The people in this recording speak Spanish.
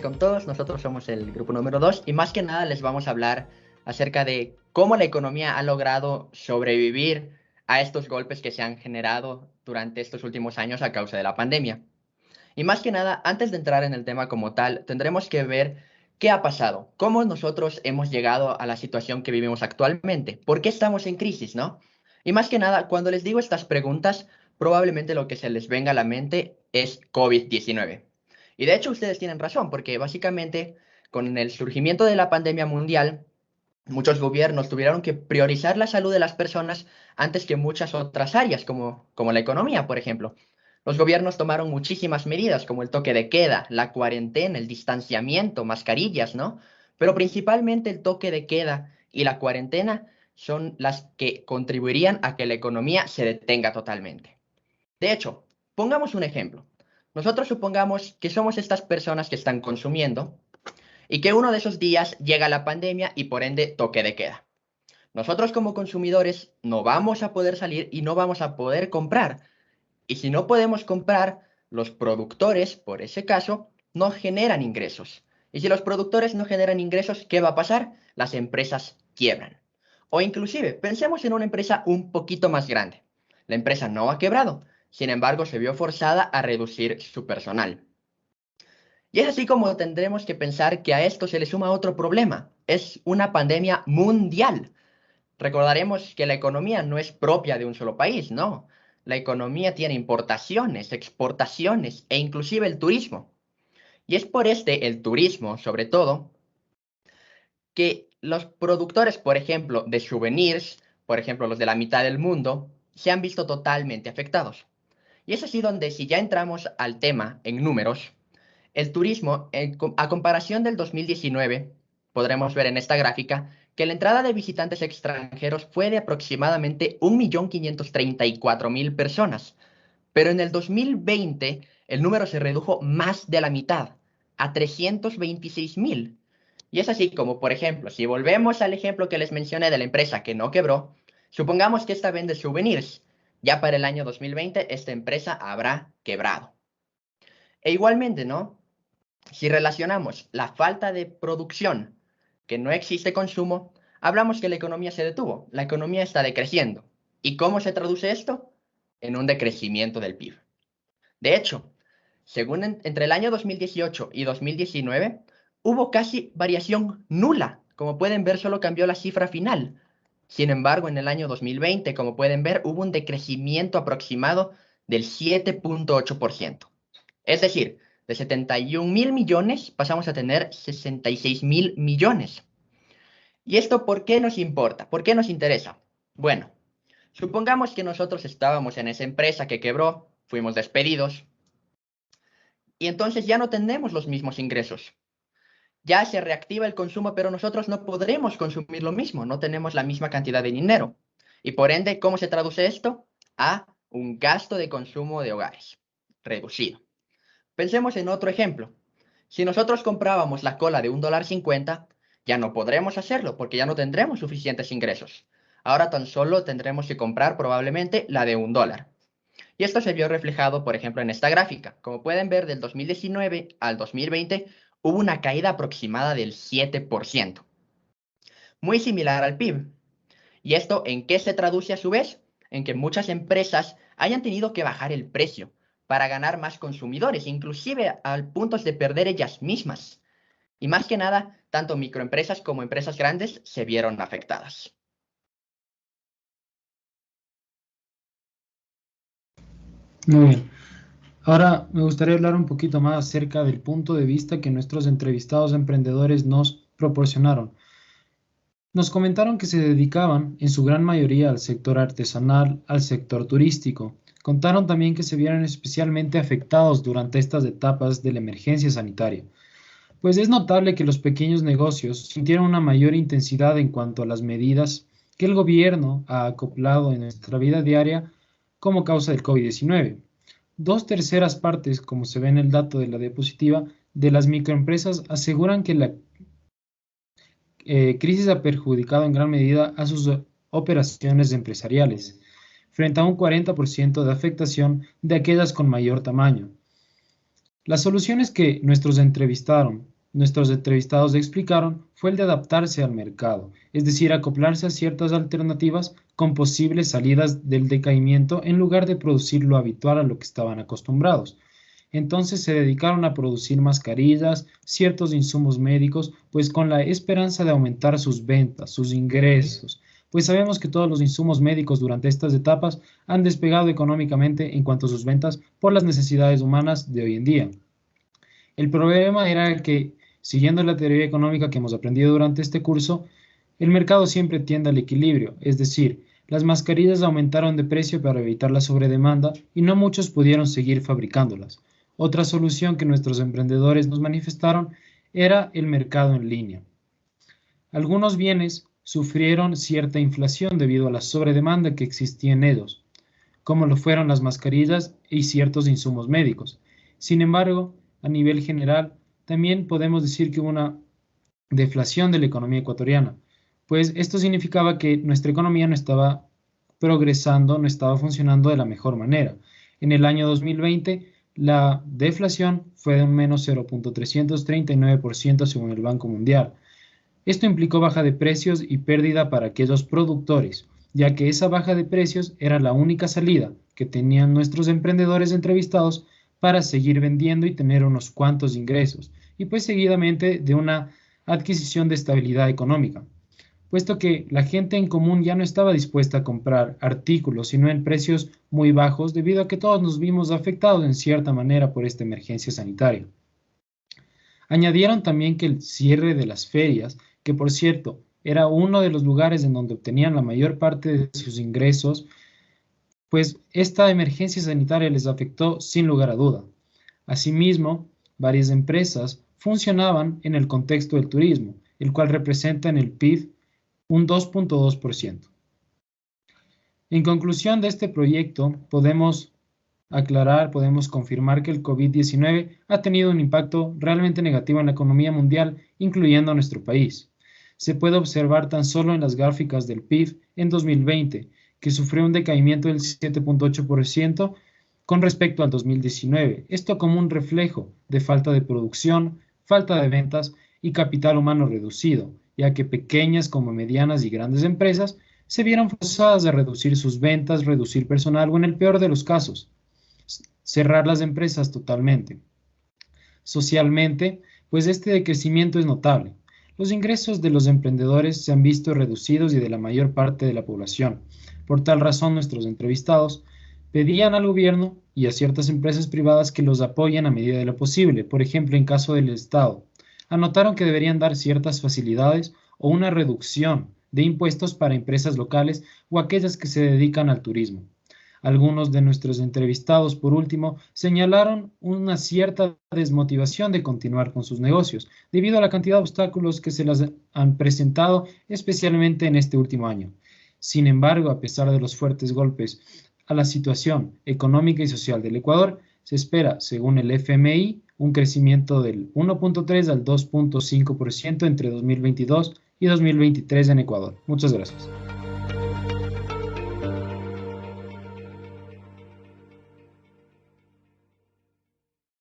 con todos, nosotros somos el grupo número 2 y más que nada les vamos a hablar acerca de cómo la economía ha logrado sobrevivir a estos golpes que se han generado durante estos últimos años a causa de la pandemia. Y más que nada, antes de entrar en el tema como tal, tendremos que ver qué ha pasado, cómo nosotros hemos llegado a la situación que vivimos actualmente, por qué estamos en crisis, ¿no? Y más que nada, cuando les digo estas preguntas, probablemente lo que se les venga a la mente es COVID-19. Y de hecho ustedes tienen razón, porque básicamente con el surgimiento de la pandemia mundial, muchos gobiernos tuvieron que priorizar la salud de las personas antes que muchas otras áreas, como la economía, por ejemplo. Los gobiernos tomaron muchísimas medidas, como el toque de queda, la cuarentena, el distanciamiento, mascarillas, ¿no? Pero principalmente el toque de queda y la cuarentena son las que contribuirían a que la economía se detenga totalmente. De hecho, pongamos un ejemplo. Nosotros supongamos que somos estas personas que están consumiendo y que uno de esos días llega la pandemia y por ende toque de queda. Nosotros como consumidores no vamos a poder salir y no vamos a poder comprar. Y si no podemos comprar, los productores, por ese caso, no generan ingresos. Y si los productores no generan ingresos, ¿qué va a pasar? Las empresas quiebran. O inclusive, pensemos en una empresa un poquito más grande. La empresa no ha quebrado, sin embargo, se vio forzada a reducir su personal. Y es así como tendremos que pensar que a esto se le suma otro problema. Es una pandemia mundial. Recordaremos que la economía no es propia de un solo país, no. La economía tiene importaciones, exportaciones e inclusive el turismo. Y es por el turismo, sobre todo, que los productores, por ejemplo, de souvenirs, por ejemplo, los de la mitad del mundo, se han visto totalmente afectados. Y es así donde, si ya entramos al tema en números, el turismo, a comparación del 2019, podremos ver en esta gráfica que la entrada de visitantes extranjeros fue de aproximadamente 1.534.000 personas, pero en el 2020 el número se redujo más de la mitad, a 326.000. Y es así como, por ejemplo, si volvemos al ejemplo que les mencioné de la empresa que no quebró, supongamos que esta vende souvenirs. Ya para el año 2020 esta empresa habrá quebrado. E igualmente, ¿no? Si relacionamos la falta de producción, que no existe consumo, hablamos que la economía se detuvo. La economía está decreciendo. ¿Y cómo se traduce esto? En un decrecimiento del PIB. De hecho, según entre el año 2018 y 2019, hubo casi variación nula. Como pueden ver, solo cambió la cifra final. Sin embargo, en el año 2020, como pueden ver, hubo un decrecimiento aproximado del 7.8%. Es decir, de 71.000 millones pasamos a tener 66.000 millones. ¿Y esto por qué nos importa? ¿Por qué nos interesa? Bueno, supongamos que nosotros estábamos en esa empresa que quebró, fuimos despedidos, y entonces ya no tenemos los mismos ingresos. Ya se reactiva el consumo, pero nosotros no podremos consumir lo mismo, no tenemos la misma cantidad de dinero. Y por ende, ¿cómo se traduce esto? A un gasto de consumo de hogares reducido. Pensemos en otro ejemplo. Si nosotros comprábamos la cola de $1.50, ya no podremos hacerlo porque ya no tendremos suficientes ingresos. Ahora tan solo tendremos que comprar probablemente la de $1. Y esto se vio reflejado, por ejemplo, en esta gráfica. Como pueden ver, del 2019 al 2020 hubo una caída aproximada del 7%, muy similar al PIB. ¿Y esto en qué se traduce a su vez? En que muchas empresas hayan tenido que bajar el precio para ganar más consumidores, inclusive al punto de perder ellas mismas. Y más que nada, tanto microempresas como empresas grandes se vieron afectadas. Muy bien. Ahora me gustaría hablar un poquito más acerca del punto de vista que nuestros entrevistados emprendedores nos proporcionaron. Nos comentaron que se dedicaban en su gran mayoría al sector artesanal, al sector turístico. Contaron también que se vieron especialmente afectados durante estas etapas de la emergencia sanitaria, pues es notable que los pequeños negocios sintieron una mayor intensidad en cuanto a las medidas que el gobierno ha acoplado en nuestra vida diaria como causa del COVID-19. Dos terceras partes, como se ve en el dato de la diapositiva, de las microempresas aseguran que la crisis ha perjudicado en gran medida a sus operaciones empresariales, frente a un 40% de afectación de aquellas con mayor tamaño. Las soluciones que nuestros entrevistaron nuestros entrevistados explicaron fue el de adaptarse al mercado, es decir, acoplarse a ciertas alternativas con posibles salidas del decaimiento en lugar de producir lo habitual a lo que estaban acostumbrados. Entonces se dedicaron a producir mascarillas, ciertos insumos médicos, pues con la esperanza de aumentar sus ventas, sus ingresos, pues sabemos que todos los insumos médicos durante estas etapas han despegado económicamente en cuanto a sus ventas por las necesidades humanas de hoy en día. El problema era que, siguiendo la teoría económica que hemos aprendido durante este curso, el mercado siempre tiende al equilibrio, es decir, las mascarillas aumentaron de precio para evitar la sobredemanda y no muchos pudieron seguir fabricándolas. Otra solución que nuestros emprendedores nos manifestaron era el mercado en línea. Algunos bienes sufrieron cierta inflación debido a la sobredemanda que existía en ellos, como lo fueron las mascarillas y ciertos insumos médicos. Sin embargo, a nivel general, también podemos decir que hubo una deflación de la economía ecuatoriana, pues esto significaba que nuestra economía no estaba progresando, no estaba funcionando de la mejor manera. En el año 2020, la deflación fue de un menos 0.339% según el Banco Mundial. Esto implicó baja de precios y pérdida para aquellos productores, ya que esa baja de precios era la única salida que tenían nuestros emprendedores entrevistados para seguir vendiendo y tener unos cuantos ingresos, y pues seguidamente de una adquisición de estabilidad económica, puesto que la gente en común ya no estaba dispuesta a comprar artículos, sino en precios muy bajos, debido a que todos nos vimos afectados en cierta manera por esta emergencia sanitaria. Añadieron también que el cierre de las ferias, que por cierto era uno de los lugares en donde obtenían la mayor parte de sus ingresos, pues esta emergencia sanitaria les afectó sin lugar a duda. Asimismo, varias empresas funcionaban en el contexto del turismo, el cual representa en el PIB un 2.2%. En conclusión de este proyecto, podemos confirmar que el COVID-19 ha tenido un impacto realmente negativo en la economía mundial, incluyendo a nuestro país. Se puede observar tan solo en las gráficas del PIB en 2020, que sufrió un decaimiento del 7.8% con respecto al 2019. Esto como un reflejo de falta de producción, falta de ventas y capital humano reducido, ya que pequeñas como medianas y grandes empresas se vieron forzadas a reducir sus ventas, reducir personal o en el peor de los casos, cerrar las empresas totalmente. Socialmente, pues este decrecimiento es notable. Los ingresos de los emprendedores se han visto reducidos y de la mayor parte de la población. Por tal razón, nuestros entrevistados pedían al gobierno y a ciertas empresas privadas que los apoyen a medida de lo posible, por ejemplo, en caso del Estado. Anotaron que deberían dar ciertas facilidades o una reducción de impuestos para empresas locales o aquellas que se dedican al turismo. Algunos de nuestros entrevistados, por último, señalaron una cierta desmotivación de continuar con sus negocios, debido a la cantidad de obstáculos que se les han presentado, especialmente en este último año. Sin embargo, a pesar de los fuertes golpes a la situación económica y social del Ecuador, se espera, según el FMI, un crecimiento del 1.3 al 2.5% entre 2022 y 2023 en Ecuador. Muchas gracias.